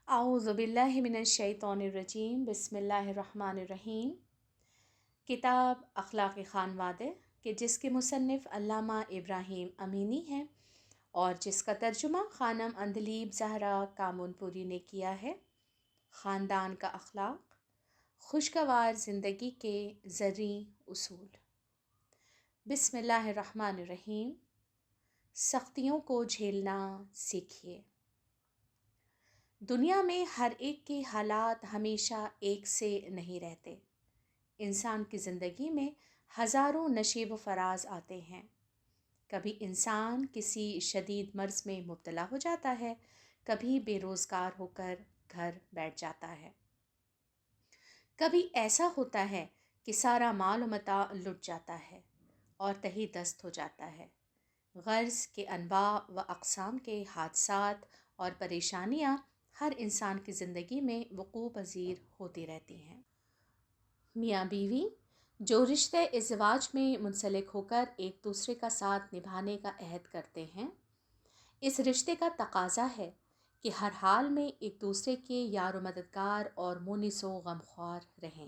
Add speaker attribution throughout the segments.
Speaker 1: اعوذ باللہ من الشیطان الرجیم بسم اللہ الرحمن الرحیم۔ کتاب اخلاق خانوادہ کہ جس کے مصنف علامہ ابراہیم امینی ہیں اور جس کا ترجمہ خانم اندلیب زہرا کامون پوری نے کیا ہے۔ خاندان کا اخلاق، خوشگوار زندگی کے زرعی اصول۔ بسم اللہ الرحمن الرحیم۔ سختیوں کو جھیلنا سیکھیے۔ دنیا میں ہر ایک کے حالات ہمیشہ ایک سے نہیں رہتے۔ انسان کی زندگی میں ہزاروں نشیب و فراز آتے ہیں۔ کبھی انسان کسی شدید مرض میں مبتلا ہو جاتا ہے، کبھی بے روزگار ہو کر گھر بیٹھ جاتا ہے، کبھی ایسا ہوتا ہے کہ سارا مال و متاع لٹ جاتا ہے اور تہی دست ہو جاتا ہے۔ غرض کے انواع و اقسام کے حادثات اور پریشانیاں ہر انسان کی زندگی میں وقوع پذیر ہوتی رہتی ہیں۔ میاں بیوی جو رشتے ازدواج میں منسلک ہو کر ایک دوسرے کا ساتھ نبھانے کا عہد کرتے ہیں، اس رشتے کا تقاضا ہے کہ ہر حال میں ایک دوسرے کے یار و مددگار اور مونس و غمخوار رہیں۔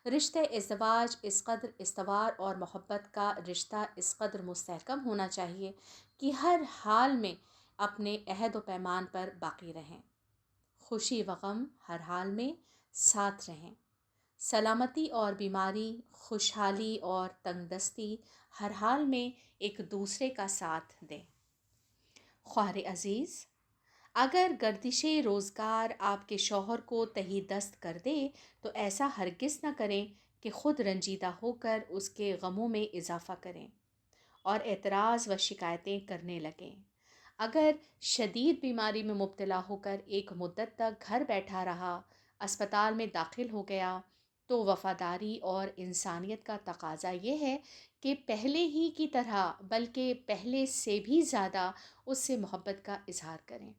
Speaker 1: رشتے ازدواج اس قدر استوار اور محبت کا رشتہ اس قدر مستحکم ہونا چاہیے کہ ہر حال میں اپنے عہد و پیمان پر باقی رہیں، خوشی و غم ہر حال میں ساتھ رہیں، سلامتی اور بیماری، خوشحالی اور تنگ دستی ہر حال میں ایک دوسرے کا ساتھ دیں۔ خواہر عزیز، اگر گردش روزگار آپ کے شوہر کو تہی دست کر دے تو ایسا ہرگز نہ کریں کہ خود رنجیدہ ہو کر اس کے غموں میں اضافہ کریں اور اعتراض و شکایتیں کرنے لگیں۔ اگر شدید بیماری میں مبتلا ہو کر ایک مدت تک گھر بیٹھا رہا، اسپتال میں داخل ہو گیا، تو وفاداری اور انسانیت کا تقاضا یہ ہے کہ پہلے ہی کی طرح بلکہ پہلے سے بھی زیادہ اس سے محبت کا اظہار کریں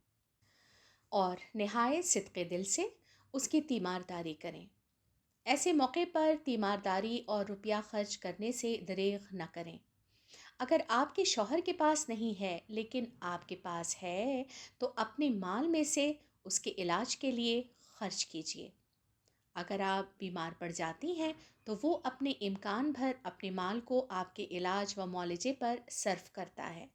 Speaker 1: اور نہایت صدق دل سے اس کی تیمارداری کریں۔ ایسے موقع پر تیمارداری اور روپیہ خرچ کرنے سے دریغ نہ کریں۔ اگر آپ کے شوہر کے پاس نہیں ہے لیکن آپ کے پاس ہے تو اپنے مال میں سے اس کے علاج کے لیے خرچ کیجیے۔ اگر آپ بیمار پڑ جاتی ہیں تو وہ اپنے امکان بھر اپنے مال کو آپ کے علاج و معالجے پر صرف کرتا ہے۔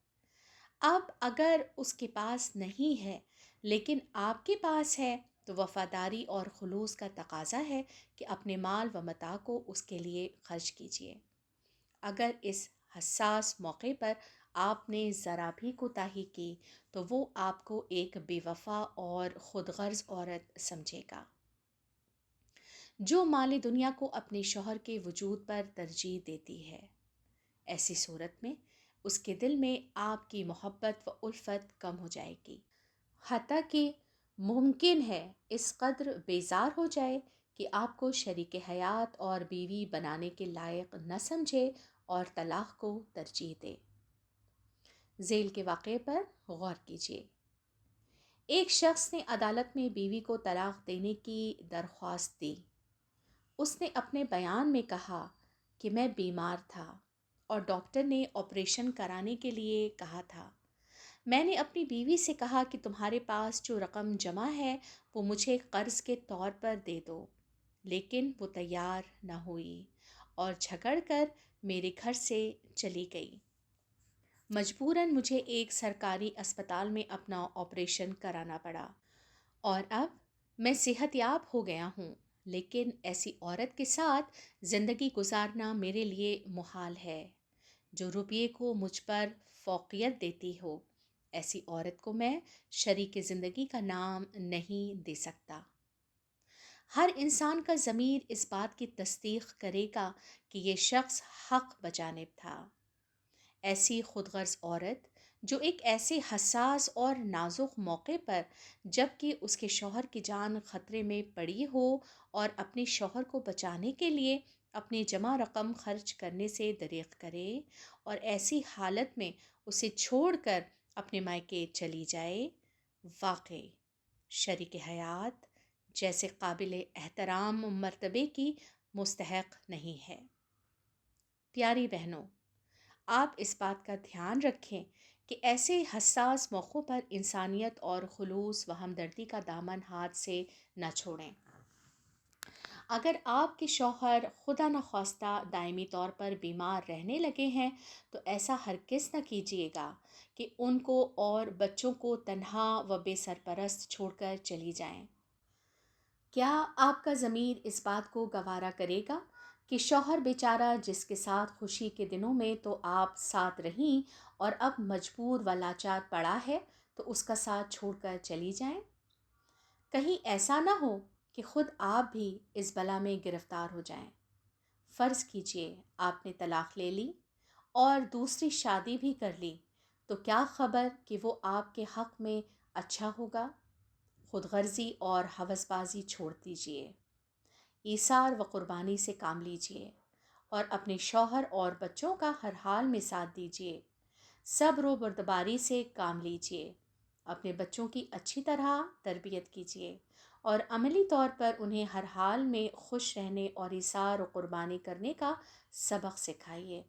Speaker 1: اب اگر اس کے پاس نہیں ہے لیکن آپ کے پاس ہے تو وفاداری اور خلوص کا تقاضا ہے کہ اپنے مال و متاع کو اس کے لیے خرچ کیجیے۔ اگر اس حساس موقع پر آپ نے ذرا بھی کوتاہی کی تو وہ آپ کو ایک بے وفا اور خود غرض عورت سمجھے گا۔ جو مال دنیا کو اپنے شوہر کے وجود پر ترجیح دیتی ہے، ایسی صورت میں اس کے دل میں آپ کی محبت و الفت کم ہو جائے گی، حتیٰ کہ ممکن ہے اس قدر بیزار ہو جائے کہ آپ کو شریک حیات اور بیوی بنانے کے لائق نہ سمجھے اور طلاق کو ترجیح دے۔ ذیل کے واقعے پر غور کیجیے۔ ایک شخص نے عدالت میں بیوی کو طلاق دینے کی درخواست دی۔ اس نے اپنے بیان میں کہا کہ میں بیمار تھا اور ڈاکٹر نے آپریشن کرانے کے لیے کہا تھا۔ میں نے اپنی بیوی سے کہا کہ تمہارے پاس جو رقم جمع ہے وہ مجھے قرض کے طور پر دے دو، لیکن وہ تیار نہ ہوئی اور جھگڑ کر میرے گھر سے چلی گئی۔ مجبوراً مجھے ایک سرکاری اسپتال میں اپنا آپریشن کرانا پڑا اور اب میں صحت یاب ہو گیا ہوں، لیکن ایسی عورت کے ساتھ زندگی گزارنا میرے لیے محال ہے جو روپیے کو مجھ پر فوقیت دیتی ہو۔ ایسی عورت کو میں شریک زندگی کا نام نہیں دے سکتا۔ ہر انسان کا ضمیر اس بات کی تصدیق کرے گا کہ یہ شخص حق بجانب تھا۔ ایسی خود غرض عورت جو ایک ایسے حساس اور نازک موقع پر جب کہ اس کے شوہر کی جان خطرے میں پڑی ہو اور اپنے شوہر کو بچانے کے لیے اپنی جمع رقم خرچ کرنے سے دریغ کرے اور ایسی حالت میں اسے چھوڑ کر اپنے مائکے چلی جائے، واقعی شریک حیات جیسے قابل احترام مرتبے کی مستحق نہیں ہے۔ پیاری بہنوں، آپ اس بات کا دھیان رکھیں کہ ایسے حساس موقعوں پر انسانیت اور خلوص و ہمدردی کا دامن ہاتھ سے نہ چھوڑیں۔ اگر آپ کے شوہر خدا نخواستہ دائمی طور پر بیمار رہنے لگے ہیں تو ایسا ہرگز نہ کیجیے گا کہ ان کو اور بچوں کو تنہا و بے سرپرست چھوڑ کر چلی جائیں۔ کیا آپ کا ضمیر اس بات کو گوارا کرے گا کہ شوہر بیچارہ جس کے ساتھ خوشی کے دنوں میں تو آپ ساتھ رہیں اور اب مجبور و لاچار پڑا ہے تو اس کا ساتھ چھوڑ کر چلی جائیں؟ کہیں ایسا نہ ہو کہ خود آپ بھی اس بلا میں گرفتار ہو جائیں۔ فرض کیجئے آپ نے طلاق لے لی اور دوسری شادی بھی کر لی، تو کیا خبر کہ وہ آپ کے حق میں اچھا ہوگا؟ خود غرضی اور ہوس بازی چھوڑ دیجئے، ایثار و قربانی سے کام لیجئے اور اپنے شوہر اور بچوں کا ہر حال میں ساتھ دیجئے۔ صبر و بردباری سے کام لیجئے، اپنے بچوں کی اچھی طرح تربیت کیجئے اور عملی طور پر انہیں ہر حال میں خوش رہنے اور ایثار و قربانی کرنے کا سبق سکھائیے۔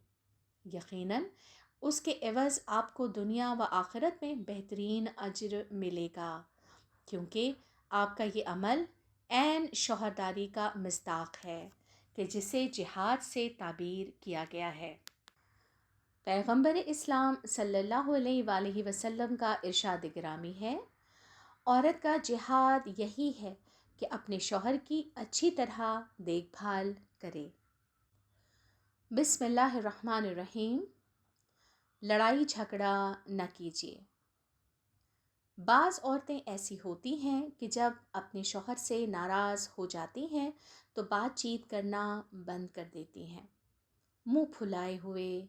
Speaker 1: یقیناً اس کے عوض آپ کو دنیا و آخرت میں بہترین اجر ملے گا، کیونکہ آپ کا یہ عمل عین شوہرداری کا مصداق ہے کہ جسے جہاد سے تعبیر کیا گیا ہے۔ پیغمبر اسلام صلی اللہ علیہ وآلہ وسلم کا ارشاد گرامی ہے، عورت کا جہاد یہی ہے کہ اپنے شوہر کی اچھی طرح دیکھ بھال کرے۔ بسم اللہ الرحمن الرحیم۔ لڑائی جھگڑا نہ کیجیے۔ بعض عورتیں ایسی ہوتی ہیں کہ جب اپنے شوہر سے ناراض ہو جاتی ہیں تو بات چیت کرنا بند کر دیتی ہیں، منہ پھلائے ہوئے،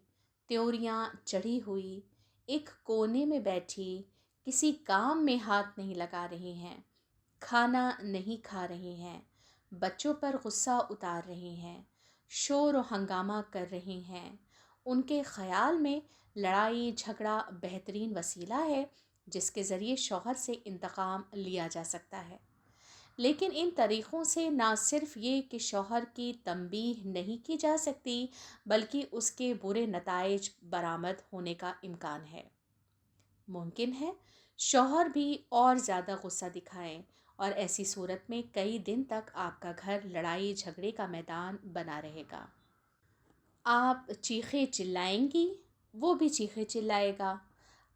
Speaker 1: تیوریاں چڑھی ہوئی، ایک کونے میں بیٹھی، کسی کام میں ہاتھ نہیں لگا رہی ہیں، کھانا نہیں کھا رہی ہیں، بچوں پر غصہ اتار رہی ہیں، شور و ہنگامہ کر رہی ہیں۔ ان کے خیال میں لڑائی جھگڑا بہترین وسیلہ ہے جس کے ذریعے شوہر سے انتقام لیا جا سکتا ہے، لیکن ان طریقوں سے نہ صرف یہ کہ شوہر کی تنبیہ نہیں کی جا سکتی بلکہ اس کے برے نتائج برآمد ہونے کا امکان ہے۔ ممکن ہے شوہر بھی اور زیادہ غصہ دکھائیں اور ایسی صورت میں کئی دن تک آپ کا گھر لڑائی جھگڑے کا میدان بنا رہے گا۔ آپ چیخیں چلائیں گی، وہ بھی چیخیں چلائے گا۔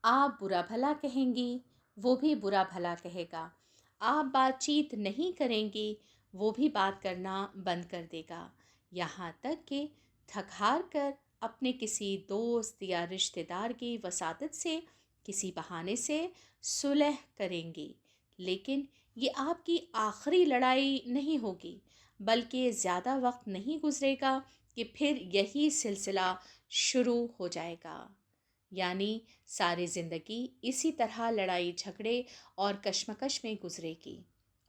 Speaker 1: آپ برا بھلا کہیں گی، وہ بھی برا بھلا کہے گا۔ آپ بات چیت نہیں کریں گی، وہ بھی بات کرنا بند کر دے گا، یہاں تک کہ تھک ہار کر اپنے کسی دوست یا رشتہ دار کی وساطت سے کسی بہانے سے صلح کریں گی۔ لیکن یہ آپ کی آخری لڑائی نہیں ہوگی، بلکہ زیادہ وقت نہیں گزرے گا کہ پھر یہی سلسلہ شروع ہو جائے گا، یعنی ساری زندگی اسی طرح لڑائی جھگڑے اور کشمکش میں گزرے گی،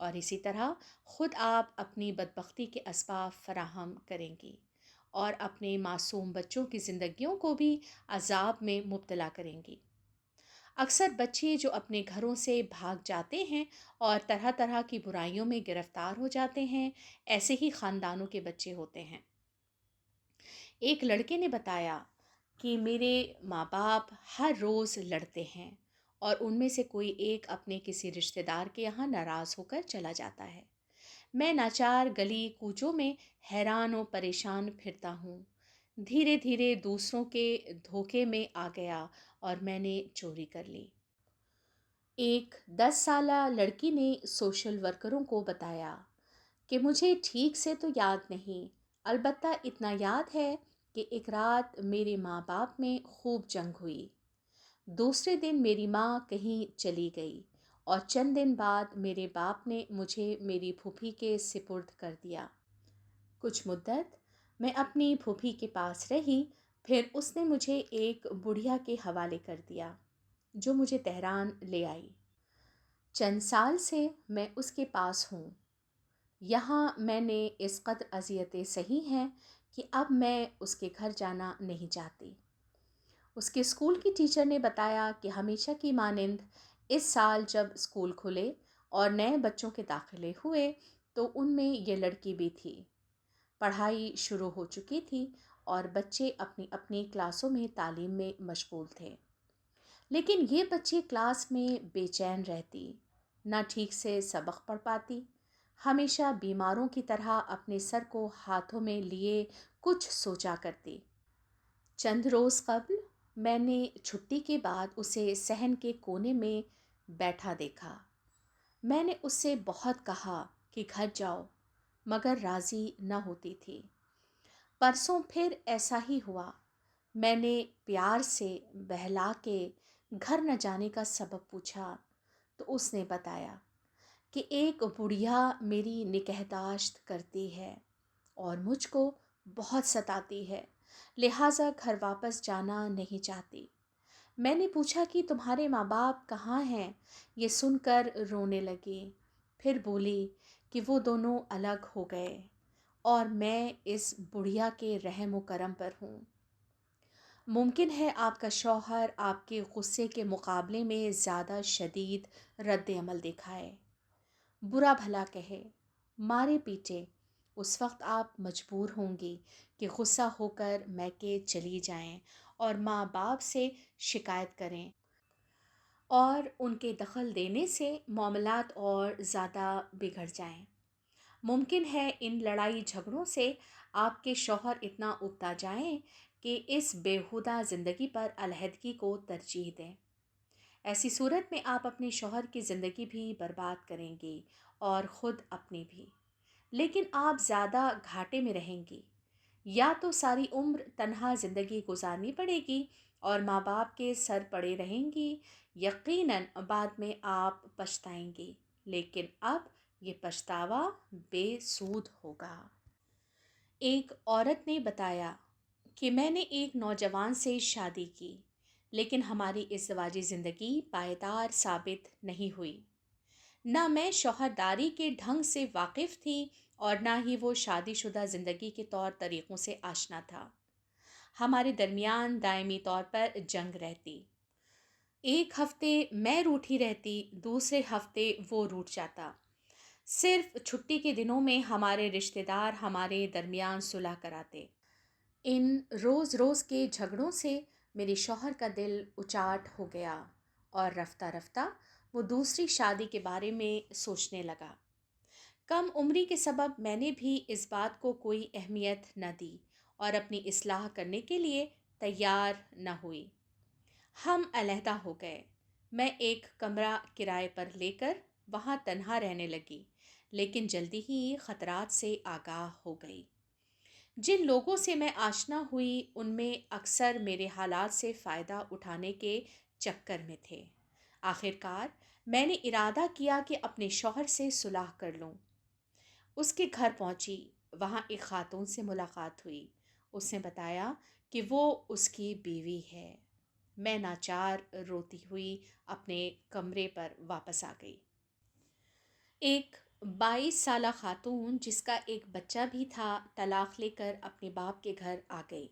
Speaker 1: اور اسی طرح خود آپ اپنی بدبختی کے اسباب فراہم کریں گی اور اپنے معصوم بچوں کی زندگیوں کو بھی عذاب میں مبتلا کریں گی۔ اکثر بچے جو اپنے گھروں سے بھاگ جاتے ہیں اور طرح طرح کی برائیوں میں گرفتار ہو جاتے ہیں، ایسے ہی خاندانوں کے بچے ہوتے ہیں۔ ایک لڑکے نے بتایا کہ میرے ماں باپ ہر روز لڑتے ہیں اور ان میں سے کوئی ایک اپنے کسی رشتہ دار کے یہاں ناراض ہو کر چلا جاتا ہے۔ میں ناچار گلی کوچوں میں حیران و پریشان پھرتا ہوں۔ دھیرے دھیرے دوسروں کے دھوکے میں آ گیا اور میں نے چوری کر لی۔ ایک 10 سالہ لڑکی نے سوشل ورکروں کو بتایا کہ مجھے ٹھیک سے تو یاد نہیں، البتہ اتنا یاد ہے کہ ایک رات میرے ماں باپ میں خوب جنگ ہوئی۔ دوسرے دن میری ماں کہیں چلی گئی اور چند دن بعد میرے باپ نے مجھے میری پھوپھی کے سپرد کر دیا۔ کچھ مدت میں اپنی پھوپھی کے پاس رہی، پھر اس نے مجھے ایک بڑھیا کے حوالے کر دیا جو مجھے تہران لے آئی۔ چند سال سے میں اس کے پاس ہوں۔ یہاں میں نے اس قدر اذیتیں سہی ہیں کہ اب میں اس کے گھر جانا نہیں چاہتی۔ اس کے اسکول کی ٹیچر نے بتایا کہ ہمیشہ کی مانند اس سال جب اسکول کھلے اور نئے بچوں کے داخلے ہوئے تو ان میں یہ لڑکی بھی تھی۔ پڑھائی شروع ہو چکی تھی اور بچے اپنی اپنی کلاسوں میں تعلیم میں مشغول تھے، لیکن یہ بچی کلاس میں بے چین رہتی، نہ ٹھیک سے سبق پڑھ پاتی، ہمیشہ بیماروں کی طرح اپنے سر کو ہاتھوں میں لیے کچھ سوچا کرتی۔ چند روز قبل میں نے چھٹی کے بعد اسے صحن کے کونے میں بیٹھا دیکھا۔ میں نے اس سے بہت کہا کہ گھر جاؤ، مگر راضی نہ ہوتی تھی۔ پرسوں پھر ایسا ہی ہوا۔ میں نے پیار سے بہلا کے گھر نہ جانے کا سبب پوچھا تو اس نے بتایا کہ ایک بڑھیا میری نگہداشت کرتی ہے اور مجھ کو بہت ستاتی ہے، لہٰذا گھر واپس جانا نہیں چاہتی۔ میں نے پوچھا کہ تمہارے ماں باپ کہاں ہیں؟ یہ سن کر رونے لگی، پھر بولی کہ وہ دونوں الگ ہو گئے اور میں اس بڑھیا کے رحم و کرم پر ہوں۔ ممکن ہے آپ کا شوہر آپ کے غصے کے مقابلے میں زیادہ شدید رد عمل دکھائے، برا بھلا کہے، مارے پیٹے۔ اس وقت آپ مجبور ہوں گی کہ غصہ ہو کر میکے چلی جائیں اور ماں باپ سے شکایت کریں، اور ان کے دخل دینے سے معاملات اور زیادہ بگڑ جائیں۔ ممکن ہے ان لڑائی جھگڑوں سے آپ کے شوہر اتنا اکتا جائیں کہ اس بیہودہ زندگی پر علیحدگی کو ترجیح دیں۔ ایسی صورت میں آپ اپنے شوہر کی زندگی بھی برباد کریں گی اور خود اپنی بھی، لیکن آپ زیادہ گھاٹے میں رہیں گی۔ یا تو ساری عمر تنہا زندگی گزارنی پڑے گی اور ماں باپ کے سر پڑے رہیں گی، یقیناً بعد میں آپ پچھتائیں گی، لیکن اب یہ پچھتاوا بے سود ہوگا۔ ایک عورت نے بتایا کہ میں نے ایک نوجوان سے شادی کی، لیکن ہماری ازدواجی زندگی پائیدار ثابت نہیں ہوئی۔ نہ میں شوہرداری کے ڈھنگ سے واقف تھی اور نہ ہی وہ شادی شدہ زندگی کے طور طریقوں سے آشنا تھا۔ ہمارے درمیان دائمی طور پر جنگ رہتی۔ ایک ہفتے میں روٹھی رہتی، دوسرے ہفتے وہ روٹھ جاتا۔ صرف چھٹی کے دنوں میں ہمارے رشتہ دار ہمارے درمیان صلح کراتے۔ ان روز روز کے جھگڑوں سے میرے شوہر کا دل اچاٹ ہو گیا اور رفتہ رفتہ وہ دوسری شادی کے بارے میں سوچنے لگا۔ کم عمری کے سبب میں نے بھی اس بات کو کوئی اہمیت نہ دی اور اپنی اصلاح کرنے کے لیے تیار نہ ہوئی۔ ہم علیحدہ ہو گئے۔ میں ایک کمرہ کرائے پر لے کر وہاں تنہا رہنے لگی، لیکن جلدی ہی خطرات سے آگاہ ہو گئی۔ جن لوگوں سے میں آشنا ہوئی ان میں اکثر میرے حالات سے فائدہ اٹھانے کے چکر میں تھے۔ آخر کار میں نے ارادہ کیا کہ اپنے شوہر سے صلح کر لوں۔ اس کے گھر پہنچی، وہاں ایک خاتون سے ملاقات ہوئی۔ اس نے بتایا کہ وہ اس کی بیوی ہے۔ میں ناچار روتی ہوئی اپنے کمرے پر واپس آ گئی۔ ایک 22 سالہ خاتون جس کا ایک بچہ بھی تھا، طلاق لے کر اپنے باپ کے گھر آ گئی۔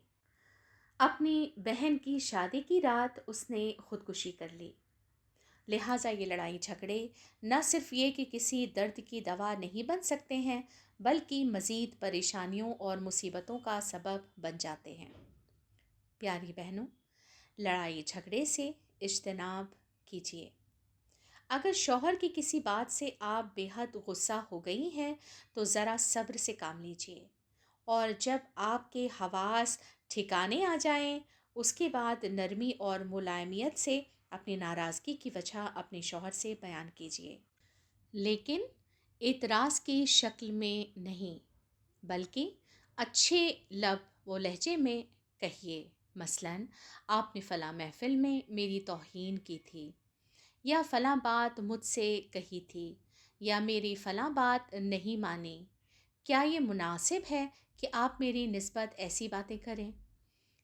Speaker 1: اپنی بہن کی شادی کی رات اس نے خودکشی کر لی۔ لہٰذا یہ لڑائی جھگڑے نہ صرف یہ کہ کسی درد کی دوا نہیں بن سکتے ہیں، بلکہ مزید پریشانیوں اور مصیبتوں کا سبب بن جاتے ہیں۔ پیاری بہنوں، لڑائی جھگڑے سے اجتناب کیجیے۔ اگر شوہر کی کسی بات سے آپ بے حد غصہ ہو گئی ہیں تو ذرا صبر سے کام لیجیے، اور جب آپ کے حواس ٹھکانے آ جائیں اس کے بعد نرمی اور ملائمیت سے اپنی ناراضگی کی وجہ اپنے شوہر سے بیان کیجیے، لیکن اعتراض کی شکل میں نہیں، بلکہ اچھے لب و لہجے میں کہیے۔ مثلاً آپ نے فلاں محفل میں میری توہین کی تھی، یا فلاں بات مجھ سے کہی تھی، یا میری فلاں بات نہیں مانی۔ کیا یہ مناسب ہے کہ آپ میری نسبت ایسی باتیں کریں؟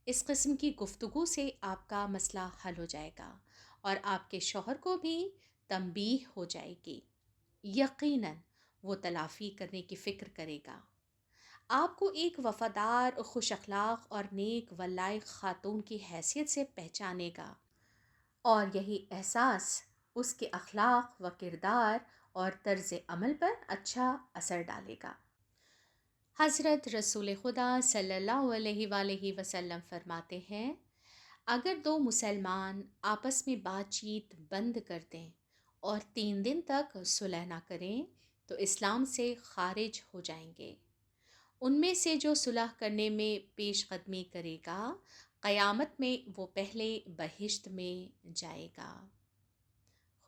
Speaker 1: اس قسم کی گفتگو سے آپ کا مسئلہ حل ہو جائے گا اور آپ کے شوہر کو بھی تنبیہ ہو جائے گی۔ یقیناً وہ تلافی کرنے کی فکر کرے گا، آپ کو ایک وفادار، خوش اخلاق اور نیک و لائق خاتون کی حیثیت سے پہچانے گا، اور یہی احساس اس کے اخلاق و کردار اور طرز عمل پر اچھا اثر ڈالے گا۔ حضرت رسول خدا صلی اللہ علیہ وآلہ وسلم فرماتے ہیں، اگر دو مسلمان آپس میں بات چیت بند کر دیں اور 3 دن تک صلح نہ کریں تو اسلام سے خارج ہو جائیں گے۔ ان میں سے جو صلح کرنے میں پیش قدمی کرے گا، قیامت میں وہ پہلے بہشت میں جائے گا۔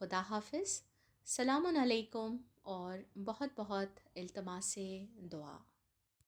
Speaker 1: خدا حافظ۔ السلام علیکم اور بہت بہت التماس سے دعا۔